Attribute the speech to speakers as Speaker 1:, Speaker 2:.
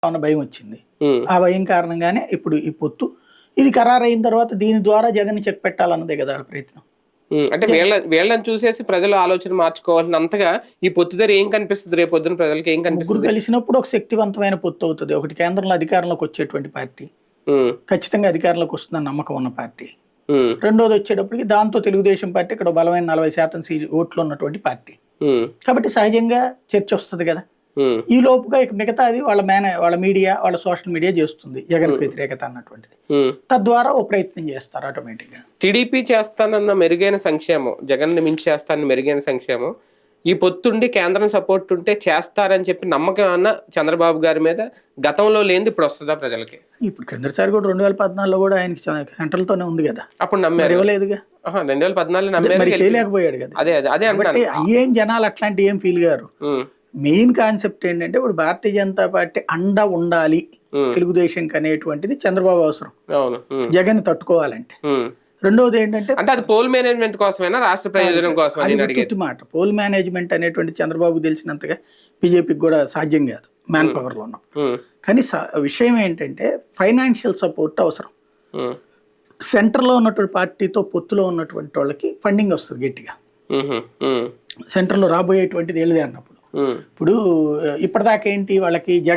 Speaker 1: అన్న భయం వచ్చింది. ఆ భయం కారణంగానే ఇప్పుడు ఈ పొత్తు ఇది ఖరారైన తర్వాత దీని ద్వారా జగన్ చెక్ పెట్టాలన్నదే కదా వాళ్ళ ప్రయత్నం.
Speaker 2: అంటే వీళ్ళని చూసేసి ప్రజలు ఆలోచన మార్చుకోవాల్సినంతగా ఈ పొత్తు ధర ఏం కనిపిస్తుంది, రేపు పొద్దున ప్రజలకి ఏం
Speaker 1: ముగ్గురు
Speaker 2: కనిపిస్తుంది?
Speaker 1: కలిసినప్పుడు ఒక శక్తివంతమైన పొత్తు అవుతుంది. ఒకటి కేంద్రంలో అధికారంలోకి వచ్చేటువంటి పార్టీ, ఖచ్చితంగా అధికారంలోకి వస్తుందని నమ్మకం ఉన్న పార్టీ. రెండోది వచ్చేటప్పటికి దాంతో తెలుగుదేశం పార్టీ ఇక్కడ బలమైన 40% ఓట్లు ఉన్నటువంటి పార్టీ కాబట్టి సహజంగా చర్చ వస్తుంది కదా. ఈ లోపుగా ఇక మిగతాది వాళ్ళ మీడియా, వాళ్ళ సోషల్ మీడియా చేస్తుంది జగన్ వ్యతిరేకత అన్నటువంటిది. తద్వారా ఓ ప్రయత్నం చేస్తారు ఆటోమేటిక్ గా.
Speaker 2: టీడీపీ చేస్తానన్న మెరుగైన సంక్షేమం, జగన్ మించి చేస్తానన్న మెరుగైన సంక్షేమం, ఈ పొత్తుండి కేంద్రం సపోర్ట్ ఉంటే చేస్తారని చెప్పి నమ్మకం అన్న చంద్రబాబు గారి మీద గతంలో లేనిది ఇప్పుడు వస్తుందా ప్రజలకి?
Speaker 1: ఇప్పుడు కిందసారి కూడా 2014లో కూడా ఆయనకి సెంట్రల్ తోనే ఉంది కదా,
Speaker 2: అప్పుడు నమ్మారు.
Speaker 1: ఇవ్వలేదుగా.
Speaker 2: 2014 నమ్మారు,
Speaker 1: చేయలేకపోయాడు కదా.
Speaker 2: అదే
Speaker 1: అంటే ఏం జనాలు అట్లాంటి ఏం ఫీల్ గారు. మెయిన్ కాన్సెప్ట్ ఏంటంటే ఇప్పుడు భారతీయ జనతా పార్టీ అండ ఉండాలి తెలుగుదేశం అనేటువంటిది చంద్రబాబు అవసరం జగన్ తట్టుకోవాలంటే. రెండోది ఏంటంటే
Speaker 2: అంటే అది పోల్ మేనేజ్మెంట్ కోసమేనా, రాష్ట్ర ప్రయోజనం కోసం?
Speaker 1: మాట పోల్ మేనేజ్మెంట్ అనేటువంటి చంద్రబాబు తెలిసినంతగా బీజేపీకి కూడా సాధ్యం కాదు మ్యాన్ పవర్ లో ఉన్నాం. కానీ విషయం ఏంటంటే ఫైనాన్షియల్ సపోర్ట్ అవసరం. సెంటర్ లో ఉన్నటువంటి పార్టీతో పొత్తులో ఉన్నటువంటి వాళ్ళకి ఫండింగ్ వస్తుంది గట్టిగా. సెంటర్ లో రాబోయేటువంటిది ఏళ్ళదే అన్నప్పుడు ఇప్పుడు ఇప్పటిదాకా ఏంటి వాళ్ళకి